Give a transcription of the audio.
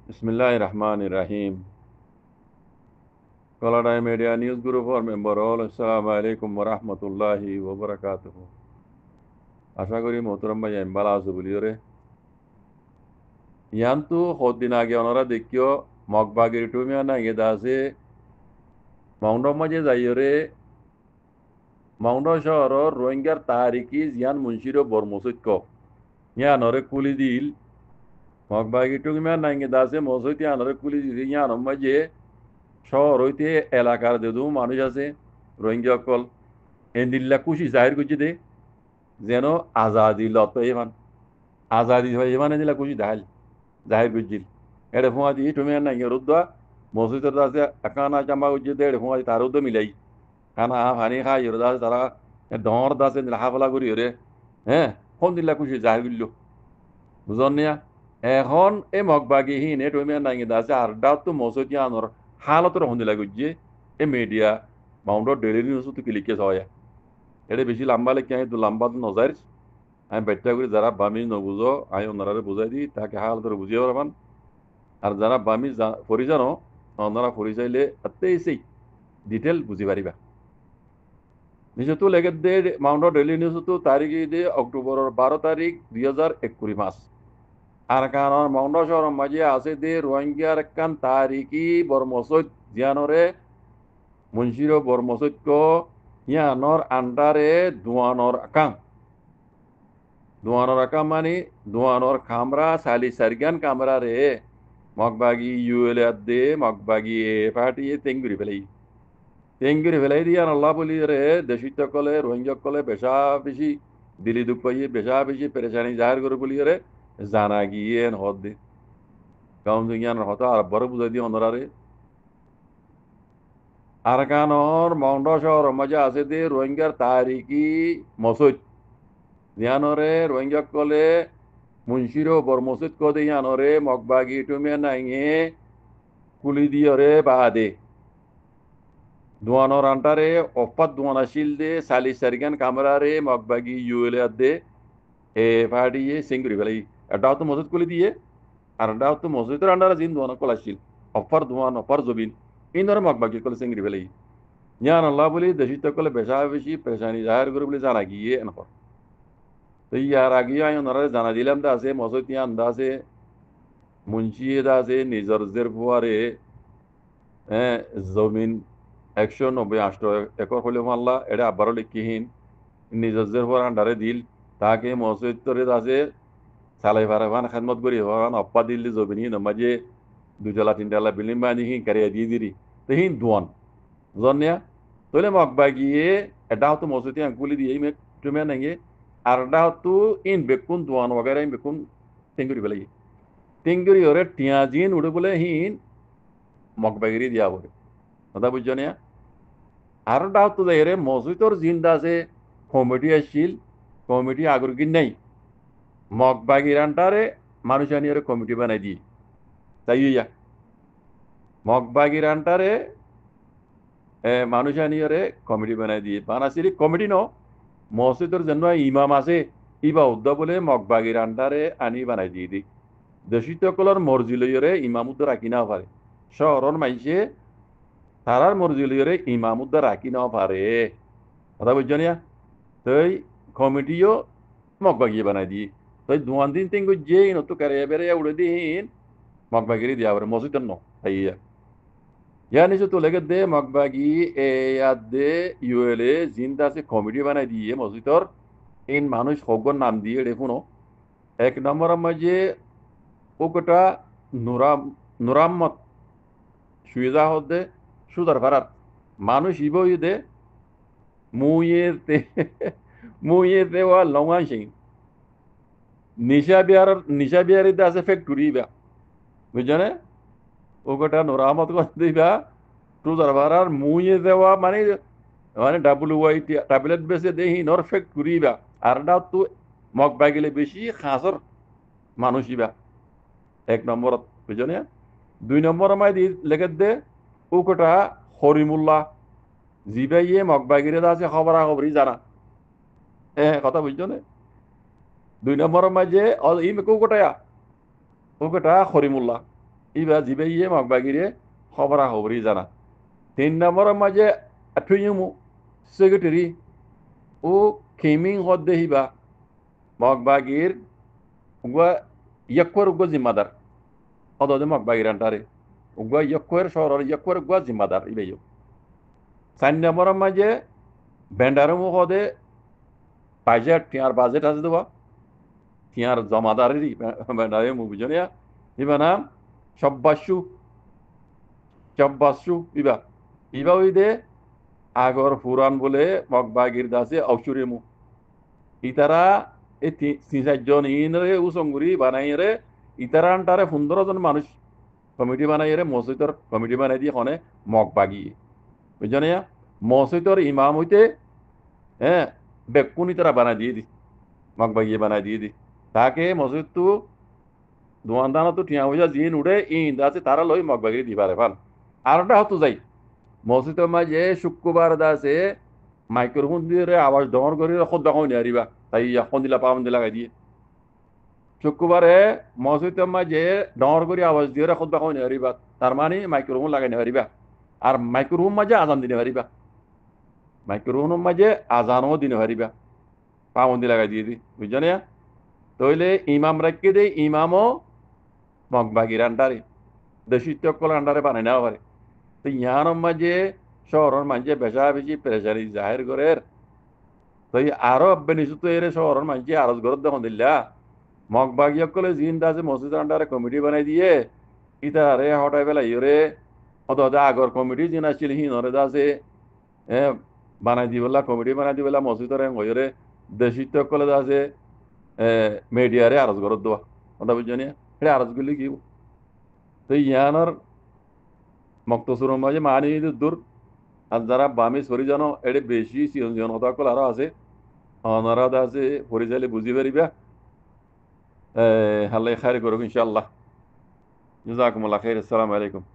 Bismillahir Rahmanir Rahim. Colorado Media News Group for member all. Assalamu alaikum wa rahmatullahi wa barakatuhu. আশা করি মোহতরম ভাই আমি ভালো আছো বলি রে ইয়ান্তু কতদিন আগে ওনারা দেখিও মগবাগির টুমিয়া না গেদা আছে মাউন্ট মাঝে যাই রে মাউন্ট শহরের রোহিঙ্গার তারিখি জিয়ান মুন্সির বর্মসৈক্য ইয়ানরে কুলি দিল মগবাগির টুমিয়া না গেদা আছে মসৈত ইয়ানরে কুলি দিল ইয়ান মাঝে শহর হইতে এলাকার দেদু মানুষ আছে রোহিঙ্গা অকল এন্দিল্লা খুশি জাহির করছে দে যেন আজাদি লত এমান আজাদি হয় এমানে দিলা খুশি দাহাল জাহির করছিল এড়ে ফোঁয়া দিয়ে তুমি নাই রুদ্দা মসজিদের আছে একানা চাম্বা উজ্জে দে এড়ে ফোঁয়া তার রুদ্দ মিলাই খানা হানি খাই রোদা তারা ডর দাসে হাফলা করি রে হ্যাঁ ফোন দিলা খুশি জাহির করল বুঝন নিয়া এখন এই মগবাগিহীন এ তুমি নাই দাসে আর ডাও তো মসজিদ আনর হালতর হন দিলা গুজ্জে এ মিডিয়া মাউন্টর ডেলি নিউজ তো ক্লিকে হয় এটা বেশি লম্বা লেখি আমি তো লম্বা তো নজার আমি ব্যাখ্যা করি যারা বামি নবুঝো আমি ওনারা বুঝাই দিই তাকে হাল ধরে বুঝিয়ে পারবান আর যারা বামি পরিজানো ওনারা পরিচাইলে এতেই সেই ডিটেল বুঝি পারিবা নিশ্চয় লেগে দে মাউন্ট ডেইলি নিউজ তো তারিখ দে অক্টোবরের 12 তারিখ 2021 আর কারণ মাউন্ট শহর মাঝে আছে দে রোহিঙ্গার কান তারিখি বর্মসৈত জিয়ানরে মুন্সির বর্মসৈক্য ইয়ানর আন্ডারে দুয়ানর আকাং দুয়ানোর আকাম মানে দুয়ানোর খামরা সালি সারগান কামরা রে মগবাগি ইউএল দে মগবাগি এ পার্টি তেঙ্গুরি ফেলাই দিয়ে আল্লাহ বলি রে দেশিত কলে রোহিঙ্গা কলে বেশা বেশি দিলি দুঃখ পাইয়ে বেশা বেশি পেরেশানি জাহির করে বলি রে জানা গিয়ে হদ দে কারণ দুনিয়ার হতা আর বড় বুঝাই দিয়ে অনরারে আর কানর মাউন্ট শহর মজা আছে দে রোহিঙ্গার তারিখি মসজিদ জিয়ানরে রোহিঙ্গা কলে মুন্সিরো বর্মসুদ কদে ইয়ানরে মগবাগি টুমিয়া নাইঙে কুলি দিয়রে বাদে দুয়ানোর আন্টারে অপাত দুয়ানা শিল দে সালি সারিগান কামরারে মগবাগি ইউএল দে এ ফাড়িয়ে সিঙ্গুরি বেলাই এটাও তো মসজিদ কুলি দিয়ে আর এটাও তো মসজিদের আন্ডারে জিন দুয়ানা কলাশিল অফার দুয়ান অফার জবিন ইন ধরে মগবাগি কলে সিঙ্গুরি বেলাই ইয়ান আল্লাহ বলি দেশিত কলে বেশা বেশি পেশানি জাহের করে বলে জানা গিয়ে এনকর তো ইয়ার আগে আমি ওনারা জানা দিলাম দা আছে মসজিদ ইয়ান দা আছে মুন্সিয়ে দা আছে নিজর জের ফুয়ারে জমিন 190-8 একর হলে মাল্লা এটা আবারও লিখিহীন নিজর জের ফুয়ার আন্ডারে দিল তাকে মসজিদ তরে আছে সালাই ফারাফান খেদমত করি হওয়ান অপ্পা দিল্লি জমিন হিন মাঝে 2 তলা 3 তলা বিল্ডিং বানি হিন কারিয়া দিয়ে দিরি তো হিন দুয়ান জন্যা তোলে মকবা গিয়ে এটাও তো মসজিদ আঙ্কুলি দিয়ে তুমি নাকি আর এটাও তো ইন বেকুন দুয়ান वगैरह ইন বেকুন টেঙ্গুরি বেলাই টেঙ্গুরি ওরে টিয়াজিন উড়ে বলে হিন মকবাগিরি দিয়া বলে কথা বুঝছো না আর এটাও তো দেখে রে মসজিদর জিন্দা আছে কমিটি আসছিল কমিটি আগর কি নাই মগবাগিরানটারে মানুষ আনিয়ে কমিটি বানাই দিয়ে তাই ইয়া মগবাগিরানটারে মানুষ আনিয়ে কমিটি বানাই দিয়ে বানাসিরি কমিটি ন মসজিদের জন্য ইমাম আছে ইবা উদ্দা বলে মগবাগির আন্ডারে আনি বানাই দিয়ে দি দেশিতকলর মর্জি লইরে ইমামুদ্দ রাখি না পারে শহরের মাইসে তারার মর্জি লইরে ইমামুদ্দ রাখি না পারে কথা বুঝছো না তই কমিটিও মগবাগিয়ে বানাই দিয়ে তই দুয়ান দিন তিন যে নতো কারে বেড়ে উড়ে দিন মগবাগিরি দিয়া পারে মসজিদের ন তাই yani তো লেগে দে মগবাগি এ দে ইউএলএ জিন্দা আছে কমিটি বানাই দিয়ে মসজিদর ইন মানুষ হগর নাম দিয়ে দেখুন 1 নম্বরের মাঝে ওকটা নুরাম্মত সুইজা হদে সুদার ফারাত মানুষ ইবই দে মুইয়েতে মুইয়েতে ওয়া লঙ্গান সিং নিশা বিহারিতে আছে ফ্যাক্টরি বা বুঝছো ওকটা নুরামত করে দিবা সুদার ফারার মুইয়ে দেওয়া মানে মানে WYT ট্যাবলেট বেসে দেহি নরফেক্ট করিবা আর না তো মগ বাগিলে বেশি খাসর মানুষইবা 1 নম্বরত বুঝছো না 2 নম্বর মাই দি লেগে দে ওকটা হরিমুল্লাহ জিবাইয়ে মগ বাগিরে আছে খবরা খবরি জানা কথা বুঝছো না 2 নম্বর মাঝে ই কোকটা হরিমুল্লাহ ইবা জিবে ইয়ে মগবাগিরে খবরা খবরি জানা 3 নম্বরের মাঝে আঠুইমু সেক্রেটারি ও খেমিং হদ্দে হিবা মগবাগির উগা ইয়াক্কর উগা জিম্মাদার হদদে মগবাগির আন্টারে উগা ইয়াক্কর শহরের ইয়াক্কর উগা জিম্মাদার ইবেইও 4 নম্বরের মাঝে বেন্ডারমু হদে বাজেট টিয়ার বাজেট আছে দেওয়া টিয়ার জমাদারি বেন্ডারে মু বুঝনিয়া ইবা নাম সব্বাসু চব্বাসু ইবা ইবা উইদে আগর ফুরান বলে মগবাগির দাসে ঔষুরে মু ইতারা এই 3-4 জন ইনরে উসঙ্গুরি বানাই রে ইতারা আন্টারে 15 জন মানুষ কমিটি বানাই রে মসজিদর কমিটি বানাই দিয়ে হনে মগবাগি বুঝছো না মসজিদর ইমাম হইতে হ্যাঁ বেকুনি তারা বানাই দিয়ে দি মগবাগি বানাই দিয়ে দি তাকে মসজিদ তো দোয়ানদানা তো ঠিয়া হইয়া জিন উড়ে ইন আছে তারা লই মগবাগি দিবারে ভাল আরটা হতো যাই মসজিদের মাঝে শুক্রবার দাসে মাইক্রোফোন দিয়ে আওয়াজ ডর করে খোদ দেখাও নি আরিবা তাই এখন দিলা পাবন দিলা দিয়ে শুক্রবারে মসজিদের মাঝে ডর করে আওয়াজ দিয়ে খোদ দেখাও নি আরিবা তার মানে মাইক্রোফোন লাগাই নি হারিবা আর মাইক্রোফোন মাঝে আজান দিনে হারিবা মাইক্রোফোনের মাঝে আজানও দিনে হারিবা পাবন দি লাগাই দিয়ে দি বুঝছো না তইলে ইমাম রাখকে দে ইমামও মগবাগির আন্ডারে দেশিত্ব কল আন্ডারে বানাই নেওয়া পারে তো ইয়ানোর মাঝে শহরের মাঝে বেচা বেশি প্রেসারি জাহির করে তো আরো বেনিসু তো এর শহরের মাঝে আরজ ঘর দেখুন দিল্লা মগবাগি সকলে জিন আছে মসজিদের আন্ডারে কমিটি বানাই দিয়ে ইতারে হটাই পেলাই ইরে অত আগর কমিটি জিন আসছিল হিনরে দাসে বানাই দিবলা কমিটি বানাই দিবলা মসজিদের হইরে দেশিত্ব সকলে আছে মিডিয়ারে আরজ ঘর দেওয়া কথা বুঝছো না এটা আরজ গুলি কি তো ইয়ানোর মক্তসুরের মাঝে মানি দূর আর যারা বামে সরি জানো এটা বেশি জনতা কল আরো আছে অনারাদ আছে পরিচালে বুঝি পারিবা হাল্লাই খাই করুক ইনশাআল্লাহ জাজাকুমুল্লাহ খাইর আসসালামু আলাইকুম